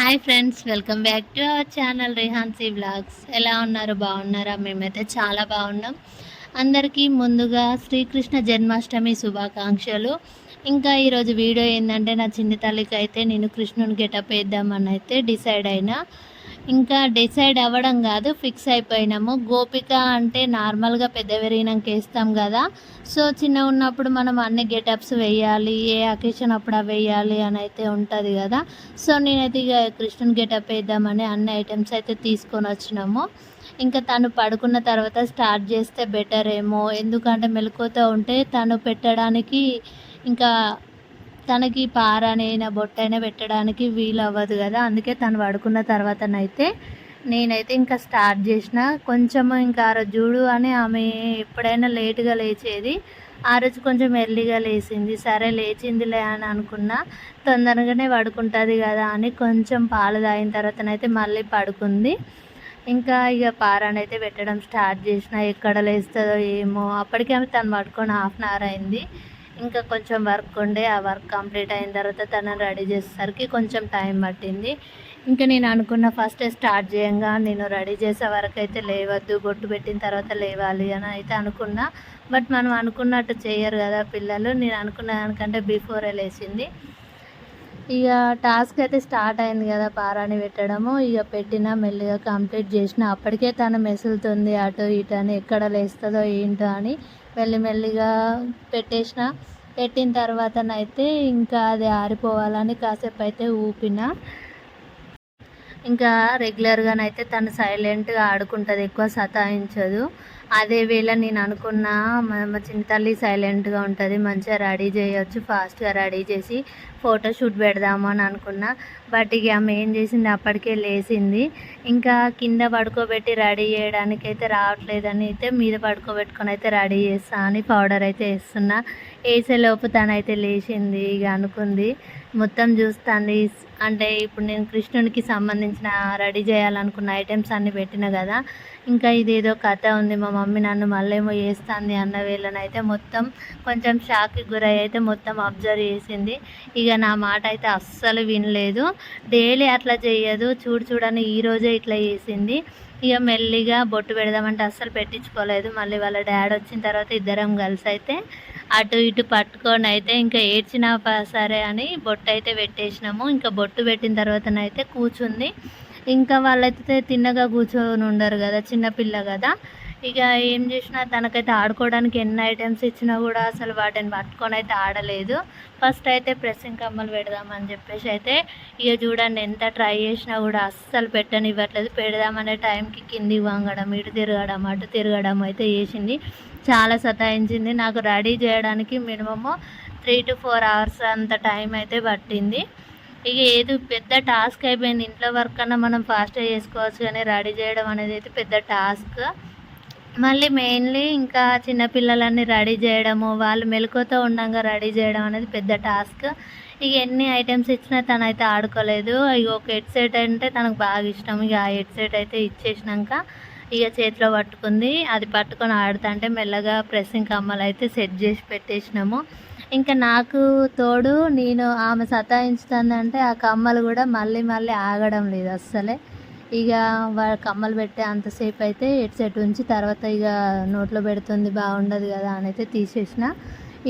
Hi friends, welcome back to our channel Rihansi vlogs. ఎలా ఉన్నారు? బాగున్నారా? మేమైతే చాలా బాగున్నాం. అందరికీ ముందుగా శ్రీకృష్ణ జన్మాష్టమి శుభాకాంక్షలు. ఇంకా ఈరోజు వీడియో ఏంటంటే, నా చిన్ని తల్లికి అయితే నేను కృష్ణుని గెటప్ వేద్దామని అయితే డిసైడ్ అయినా. ఇంకా డిసైడ్ అవ్వడం కాదు, ఫిక్స్ అయిపోయినాము. గోపిక అంటే నార్మల్గా పెద్ద పెరిగినాక వేస్తాం కదా. సో చిన్న ఉన్నప్పుడు మనం అన్ని గెటప్స్ వేయాలి, ఏ అకేషన్ అప్పుడు అవి వేయాలి అని అయితే ఉంటుంది కదా. సో నేనైతే ఇక కృష్ణుని గెటప్ వేద్దామని అన్ని ఐటమ్స్ అయితే తీసుకొని వచ్చినాము. ఇంకా తను పడుకున్న తర్వాత స్టార్ట్ చేస్తే బెటర్ ఏమో, ఎందుకంటే మెలకువతో ఉంటే తను పెట్టడానికి ఇంకా తనకి పారనైనా బొట్టైనా పెట్టడానికి వీలు అవ్వదు కదా. అందుకే తను పడుకున్న తర్వాతనైతే నేనైతే ఇంకా స్టార్ట్ చేసిన. కొంచెము ఇంకా ఆ రోజు చూడు అని ఆమె ఎప్పుడైనా లేటుగా లేచేది, ఆ రోజు కొంచెం ఎర్లీగా లేచింది. సరే లేచిందిలే అని అనుకున్నా, తొందరగానే పడుకుంటుంది కదా అని కొంచెం పాలు తాగిన తర్వాతనైతే మళ్ళీ పడుకుంది. ఇంకా ఇక పారానైతే పెట్టడం స్టార్ట్ చేసిన. ఎక్కడ లేస్తుందో ఏమో, అప్పటికే ఆమె తను పడుకొని హాఫ్ అన్ అవర్ అయింది. ఇంకా కొంచెం వర్క్ ఉండే, ఆ వర్క్ కంప్లీట్ అయిన తర్వాత తనని రెడీ చేసేసరికి కొంచెం టైం పట్టింది. ఇంకా నేను అనుకున్న ఫస్ట్ స్టార్ట్ చేయంగా నేను రెడీ చేసే వరకు అయితే లేవద్దు, బొట్టు పెట్టిన తర్వాత లేవాలి అని అయితే అనుకున్నా. బట్ మనం అనుకున్నట్టు చేయరు కదా పిల్లలు. నేను అనుకున్న దానికంటే బిఫోరే లేచింది. ఇక టాస్క్ అయితే స్టార్ట్ అయింది కదా, పారాని పెట్టడము. ఇక పెట్టిన మెల్లిగా కంప్లీట్ చేసిన. అప్పటికే తను మెసులుతుంది అటు ఇటు అని, ఎక్కడ లేస్తుందో ఏంటో అని మెల్లిమెల్లిగా పెట్టేసిన. పెట్టిన తర్వాతనైతే ఇంకా అది ఆరిపోవాలని కాసేపు అయితే ఊపిన. ఇంకా రెగ్యులర్గానైతే తను సైలెంట్గా ఆడుకుంటుంది, ఎక్కువ సతాయించదు. అదే వేళ నేను అనుకున్నా మా చిన్న తల్లి సైలెంట్గా ఉంటుంది, మంచిగా రెడీ చేయొచ్చు, ఫాస్ట్గా రెడీ చేసి ఫోటోషూట్ పెడదాము అని అనుకున్నా. బట్ ఇక ఆమె ఏం చేసింది, అప్పటికే లేచింది. ఇంకా కింద పడుకోబెట్టి రెడీ చేయడానికి అయితే రావట్లేదని అయితే మీద పడుకోబెట్టుకొని అయితే రెడీ చేస్తా అని పౌడర్ అయితే వేస్తున్నా. వేసేలోపు తనైతే లేచింది. ఇక అనుకుంది, మొత్తం చూస్తుంది. అంటే ఇప్పుడు నేను కృష్ణునికి సంబంధించిన రెడీ చేయాలనుకున్న ఐటమ్స్ అన్నీ పెట్టిన కదా. ఇంకా ఇదేదో కథ ఉంది, మా మమ్మీ నన్ను మళ్ళేమో చేస్తుంది అన్న వేళనైతే మొత్తం కొంచెం షాక్కి గురై అయితే మొత్తం అబ్జర్వ్ చేసింది. ఇక నా మాట అయితే అస్సలు వినలేదు. డైలీ అట్లా చేయదు, చూడని ఈరోజే ఇట్లా చేసింది. ఇక మెల్లిగా బొట్టు పెడదామంటే అస్సలు పెట్టించుకోలేదు. మళ్ళీ వాళ్ళ డాడీ వచ్చిన తర్వాత ఇద్దరం కలిసి అయితే అటు ఇటు పట్టుకొని అయితే ఇంకా ఏడ్చినా సరే అని బొట్టు అయితే పెట్టేసినాము. ఇంకా బొట్టు పెట్టిన తర్వాతనైతే కూర్చుంది. ఇంకా వాళ్ళైతే తిన్నగా కూర్చొని ఉండరు కదా, చిన్నపిల్ల కదా. ఇక ఏం చేసినా తనకైతే ఆడుకోవడానికి ఎన్ని ఐటమ్స్ ఇచ్చినా కూడా అసలు వాటిని పట్టుకొని అయితే ఆడలేదు. ఫస్ట్ అయితే ప్రెస్సింగ్ కమ్మలు పెడదామని చెప్పేసి అయితే ఇక చూడండి ఎంత ట్రై చేసినా కూడా అస్సలు పెట్టనివ్వట్లేదు. పెడదామనే టైంకి కిందికి వంగడం, ఇటు తిరగడం, అటు తిరగడం అయితే చేసింది. చాలా సతాయించింది. నాకు రెడీ చేయడానికి మినిమము 3 to 4 hours అంత టైం అయితే పట్టింది. ఇక ఏది పెద్ద టాస్క్ అయిపోయింది. ఇంట్లో వర్క్ అన్నా మనం ఫాస్ట్గా చేసుకోవచ్చు, కానీ రెడీ చేయడం అనేది అయితే పెద్ద టాస్క్. మళ్ళీ మెయిన్లీ ఇంకా చిన్నపిల్లలన్నీ రెడీ చేయడము, వాళ్ళు మెలకువతో ఉండగా రెడీ చేయడం అనేది పెద్ద టాస్క్. ఇక ఎన్ని ఐటమ్స్ ఇచ్చినా తనైతే ఆడుకోలేదు. ఇక ఒక హెడ్సెట్ అంటే తనకు బాగా ఇష్టం. ఇక ఆ హెడ్సెట్ అయితే ఇచ్చేసినాక ఇక చేతిలో పట్టుకుంది. అది పట్టుకొని ఆడుతుంటే మెల్లగా ప్రెస్సింగ్ కమ్మలు అయితే సెట్ చేసి పెట్టేసినాము. ఇంకా నాకు తోడు నేను ఆమె సతాయించుతుందంటే ఆ కమ్మలు కూడా మళ్ళీ ఆగడం లేదు అస్సలే. ఇక కమ్మలు పెట్టే అంతసేపు అయితే హెడ్సెట్ ఉంచి తర్వాత ఇక నోట్లో పెడుతుంది, బాగుండదు కదా అని అయితే తీసేసిన.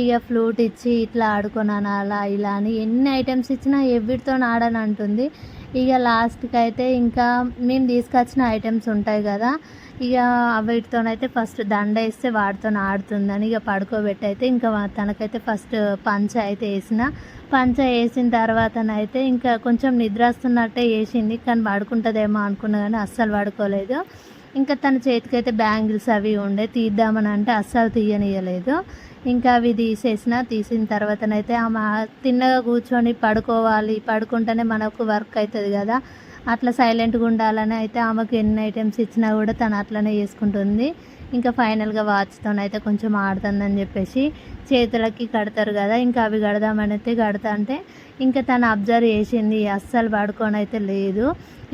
ఇక ఫ్లూట్ ఇచ్చి ఇట్లా ఆడుకున్నాను అలా ఇలా అని ఎన్ని ఐటమ్స్ ఇచ్చినా ఎవరితో ఆడని అంటుంది. ఇక లాస్ట్కి అయితే ఇంకా మేము తీసుకొచ్చిన ఐటమ్స్ ఉంటాయి కదా, ఇక వీటితోనైతే ఫస్ట్ దండ వేస్తే వాటితో ఆడుతుందని ఇక పడుకోబెట్టి అయితే ఇంకా తనకైతే ఫస్ట్ పంచ అయితే వేసిన. పంచ వేసిన తర్వాతనైతే ఇంకా కొంచెం నిద్ర వస్తున్నట్టే వేసింది, కానీ పడుకుంటుందేమో అనుకున్నా కానీ అస్సలు పడుకోలేదు. ఇంకా తన చేతికైతే బ్యాంగిల్స్ అవి ఉండే, తీద్దామని అంటే అస్సలు తీయనియలేదు. ఇంకా అవి తీసిన తర్వాతనైతే ఆమె తిన్నగా కూర్చొని పడుకోవాలి, పడుకుంటేనే మనకు వర్క్ అవుతుంది కదా. అట్లా సైలెంట్గా ఉండాలని అయితే ఆమెకు ఎన్ని ఐటమ్స్ ఇచ్చినా కూడా తను అట్లనే చేసుకుంటుంది. ఇంకా ఫైనల్గా వాచ్తోనైతే కొంచెం ఆడుతుందని చెప్పేసి చేతులకి కడతారు కదా, ఇంకా అవి కడదామని అయితే కడతా అంటే ఇంకా తను అబ్జర్వ్ చేసింది. అస్సలు పడుకొని అయితే లేదు,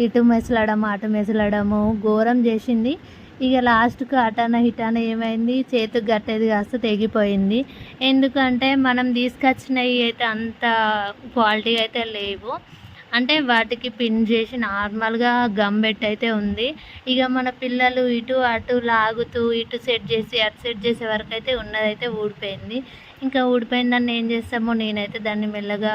ఇటు మెసలడము అటు మెసలడము ఘోరం చేసింది. ఇక లాస్ట్కు అటాన హిటాన ఏమైంది, చేతికి కట్టేది కాస్త తెగిపోయింది. ఎందుకంటే మనం తీసుకొచ్చినవి అయితే అంత క్వాలిటీ అయితే లేవు. అంటే వాటికి పిన్ చేసి నార్మల్గా గమ్ పెట్టి అయితే ఉంది. ఇక మన పిల్లలు ఇటు అటు లాగుతూ ఇటు సెట్ చేసి అటు సెట్ చేసే వరకు అయితే ఉన్నదైతే ఊడిపోయింది. ఇంకా ఊడిపోయిందని ఏం చేస్తామో నేనైతే దాన్ని మెల్లగా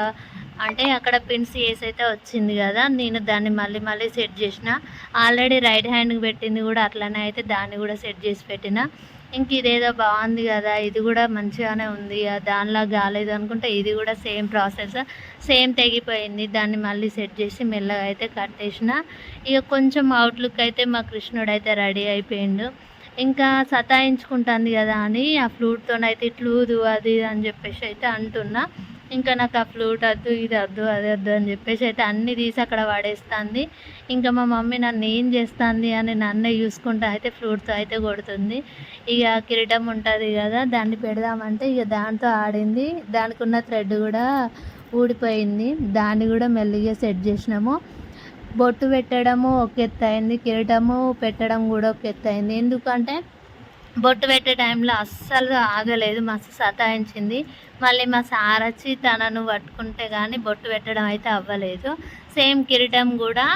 అంటే అక్కడ పిన్స్ ఏసి అయితే వచ్చింది కదా, నేను దాన్ని మళ్ళీ మళ్ళీ సెట్ చేసిన. ఆల్రెడీ రైట్ హ్యాండ్కి పెట్టింది కూడా అట్లనే అయితే దాన్ని కూడా సెట్ చేసి పెట్టిన. ఇంక ఇదేదో బాగుంది కదా, ఇది కూడా మంచిగానే ఉంది, దానిలా కాలేదు అనుకుంటే ఇది కూడా సేమ్ ప్రాసెస్, సేమ్ తెగిపోయింది. దాన్ని మళ్ళీ సెట్ చేసి మెల్లగా అయితే కట్టేసిన. ఇక కొంచెం అవుట్లుక్ అయితే మా కృష్ణుడు అయితే రెడీ అయిపోయిండు. ఇంకా సతాయించుకుంటుంది కదా అని ఆ ఫ్లూట్తోనైతే ఇట్లూదు అది అని చెప్పేసి అయితే అంటున్నా. ఇంకా నాకు ఆ ఫ్లూట్ వద్దు, ఇది వద్దు, అది వద్దు అని చెప్పేసి అయితే అన్నీ తీసి అక్కడ పడేస్తుంది. ఇంకా మా మమ్మీ నన్ను ఏం చేస్తుంది అని నన్నే చూసుకుంటా అయితే ఫ్లూట్తో అయితే కొడుతుంది. ఇక కిరీటం ఉంటుంది కదా, దాన్ని పెడదామంటే ఇక దాంతో ఆడింది. దానికి ఉన్న థ్రెడ్ కూడా ఊడిపోయింది. దాన్ని కూడా మెల్లిగా సెట్ చేసినాము. బొట్టు పెట్టడము ఒక ఎత్తు అయింది, కిరీటము పెట్టడం కూడా ఒక ఎత్తు అయింది. ఎందుకంటే బొట్టు పెట్టే టైంలో అస్సలు ఆగలేదు, మస్తు సతాయించింది. మళ్ళీ మా సార్ వచ్చి తనను పట్టుకుంటే కానీ బొట్టు పెట్టడం అయితే అవ్వలేదు. సేమ్ కిరీటం కూడా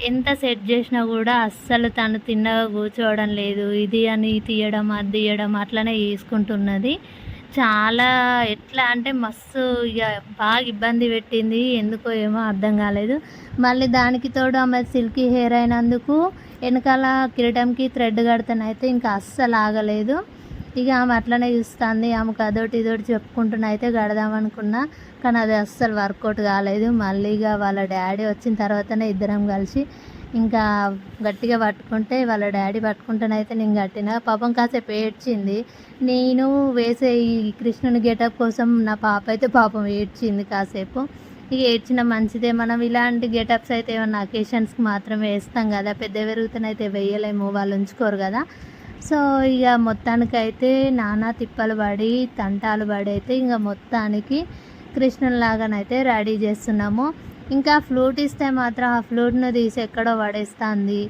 ఎంత సెట్ చేసినా కూడా అస్సలు తను తిన్నగా కూర్చోవడం లేదు. ఇది అని తీయడం అది తీయడం అట్లనే చేసుకుంటున్నది. చాలా ఎట్లా అంటే మస్తు ఇక బాగా ఇబ్బంది పెట్టింది. ఎందుకో ఏమో అర్థం కాలేదు. మళ్ళీ దానికి తోడు ఆమె సిల్కీ హెయిర్ అయినందుకు వెనకాల కిరీటంకి థ్రెడ్ కడతానైతే ఇంకా అస్సలు ఆగలేదు. ఇక ఆమె అట్లనే చూస్తుంది. ఆమెకు అదోటి ఇదోటి చెప్పుకుంటున్నా అయితే కడదామనుకున్నా, కానీ అది అస్సలు వర్కౌట్ కాలేదు. మళ్ళీ ఇక వాళ్ళ డాడీ వచ్చిన తర్వాతనే ఇద్దరం కలిసి ఇంకా గట్టిగా పట్టుకుంటే, వాళ్ళ డాడీ పట్టుకుంటేనైతే నేను కట్టిన. పాపం కాసేపు ఏడ్చింది. నేను వేసే ఈ కృష్ణుని గెటప్ కోసం నా పాప అయితే పాపం ఏడ్చింది కాసేపు. ఇక ఏడ్చిన మంచిదే, మనం ఇలాంటి గెటప్స్ అయితే ఏమన్నా అకేషన్స్కి మాత్రమే వేస్తాం కదా, పెద్ద పెరుగుతనైతే వేయలేము, వాళ్ళు ఉంచుకోరు కదా. సో ఇక మొత్తానికైతే నానా తిప్పలు పడి తంటాలు పడి అయితే ఇంకా మొత్తానికి కృష్ణునిలాగానైతే రెడీ చేస్తున్నాము. ఇంకా ఫ్లూట్ ఇస్తే మాత్రం ఆ ఫ్లూట్ను తీసి ఎక్కడో పడేస్తుంది.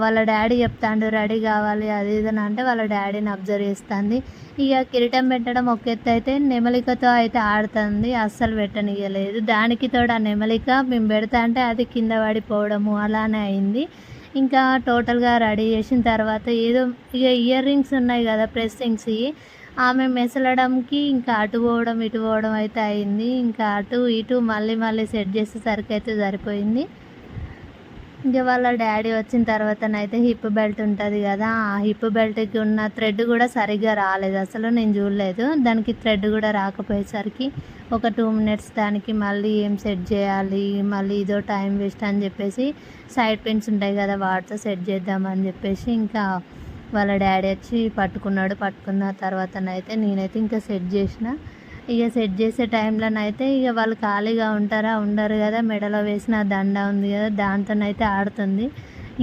వాళ్ళ డాడీ చెప్తాండు రెడీ కావాలి అది ఇదని అంటే వాళ్ళ డాడీని అబ్జర్వ్ చేస్తుంది. ఇక కిరీటం పెట్టడం ఒక ఎత్తు అయితే నెమలికతో అయితే ఆడుతుంది, అస్సలు పెట్టనియలేదు. దానికి తోడు ఆ నెమలిక మేము పెడతా అంటే అది కింద పడిపోవడము అలానే అయింది. ఇంకా టోటల్గా రెడీ చేసిన తర్వాత ఏదో ఇక ఇయర్ రింగ్స్ ఉన్నాయి కదా ప్రెస్సింగ్స్, ఆమె మెసలడంకి ఇంకా అటు పోవడం ఇటు పోవడం అయితే అయింది. ఇంకా అటు ఇటు మళ్ళీ మళ్ళీ సెట్ చేసేసరికి అయితే సరిపోయింది. ఇంకా వాళ్ళ డాడీ వచ్చిన తర్వాతనైతే హిప్ బెల్ట్ ఉంటుంది కదా, ఆ హిప్ బెల్ట్కి ఉన్న థ్రెడ్ కూడా సరిగ్గా రాలేదు, అసలు నేను చూడలేదు. దానికి థ్రెడ్ కూడా రాకపోయేసరికి ఒక 2 మినిట్స్ దానికి మళ్ళీ ఏం సెట్ చేయాలి, మళ్ళీ ఇదో టైం వేస్ట్ అని చెప్పేసి సైడ్ పిన్స్ ఉంటాయి కదా వాటితో సెట్ చేద్దామని చెప్పేసి ఇంకా వాళ్ళ డాడీ వచ్చి పట్టుకున్నాడు. పట్టుకున్న తర్వాతనైతే నేనైతే ఇంకా సెట్ చేసిన. ఇక సెట్ చేసే టైంలోనైతే ఇక వాళ్ళు ఖాళీగా ఉంటారా ఉండరు కదా, మెడలో వేసిన దండ ఉంది కదా దాంతోనైతే ఆడుతుంది.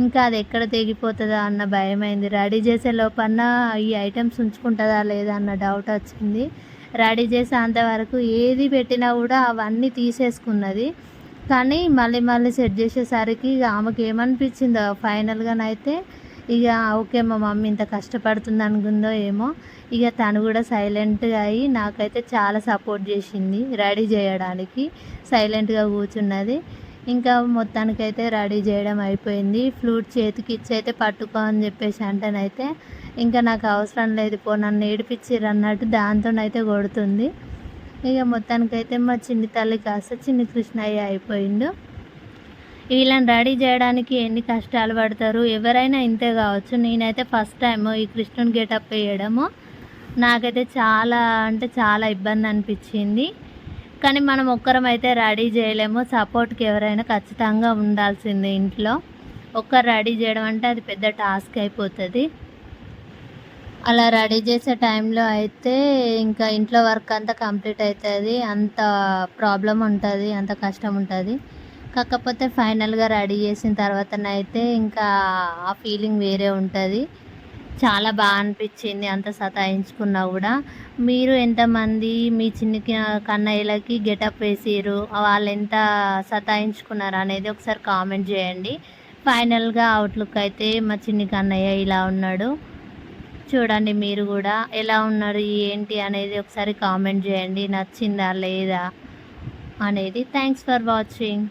ఇంకా అది ఎక్కడ తెగిపోతుందా అన్న భయమైంది. రెడీ చేసే లోపన్న ఈ ఐటమ్స్ ఉంచుకుంటుందా లేదా అన్న డౌట్ వచ్చింది. రెడీ చేసే అంతవరకు ఏది పెట్టినా కూడా అవన్నీ తీసేసుకున్నది. కానీ మళ్ళీ మళ్ళీ సెట్ చేసేసరికి ఇక ఆమెకి ఏమనిపించిందో ఫైనల్గానైతే ఇక ఓకే మా మమ్మీ ఇంత కష్టపడుతుంది అనుకుందో ఏమో, ఇక తను కూడా సైలెంట్గా అయ్యి నాకైతే చాలా సపోర్ట్ చేసింది రెడీ చేయడానికి. సైలెంట్గా కూర్చున్నది. ఇంకా మొత్తానికైతే రెడీ చేయడం అయిపోయింది. ఫ్లూట్ చేతికి ఇచ్చి అయితే పట్టుకో అని చెప్పేసి అంటేనైతే ఇంకా నాకు అవసరం లేదు పో నన్ను ఏడిపించిర్రు అన్నట్టు దాంతోనైతే కొడుతుంది. ఇక మొత్తానికైతే మా చిన్ని తల్లి కాస్త చిన్ని కృష్ణయ్య అయిపోయిండు. వీళ్ళని రెడీ చేయడానికి ఎన్ని కష్టాలు పడతారు, ఎవరైనా ఇంతే కావచ్చు. నేనైతే ఫస్ట్ టైం ఈ కృష్ణుని గెటప్ వేయడము నాకైతే చాలా అంటే చాలా ఇబ్బంది అనిపించింది. కానీ మనం ఒక్కరం అయితే రెడీ చేయలేము, సపోర్ట్కి ఎవరైనా ఖచ్చితంగా ఉండాల్సిందే ఇంట్లో. ఒక్కరు రెడీ చేయడం అంటే అది పెద్ద టాస్క్ అయిపోతుంది. అలా రెడీ చేసే టైంలో అయితే ఇంకా ఇంట్లో వర్క్ అంతా కంప్లీట్ అవుతుంది, అంత ప్రాబ్లం ఉంటుంది, అంత కష్టం ఉంటుంది. కాకపోతే ఫైనల్గా రెడీ చేసిన తర్వాతనైతే ఇంకా ఆ ఫీలింగ్ వేరే ఉంటుంది. చాలా బాగా అనిపించింది అంత సతాయించుకున్నా కూడా. మీరు ఎంతమంది మీ చిన్ని కన్నయ్యలకి గెటప్ వేసిర్రు, వాళ్ళు ఎంత సతాయించుకున్నారు అనేది ఒకసారి కామెంట్ చేయండి. ఫైనల్గా అవుట్లుక్ అయితే మా చిన్ని కన్నయ్య ఇలా ఉన్నాడు. చూడండి మీరు కూడా ఎలా ఉన్నారు ఏంటి అనేది ఒకసారి కామెంట్ చేయండి, నచ్చిందా లేదా అనేది. Thanks for watching.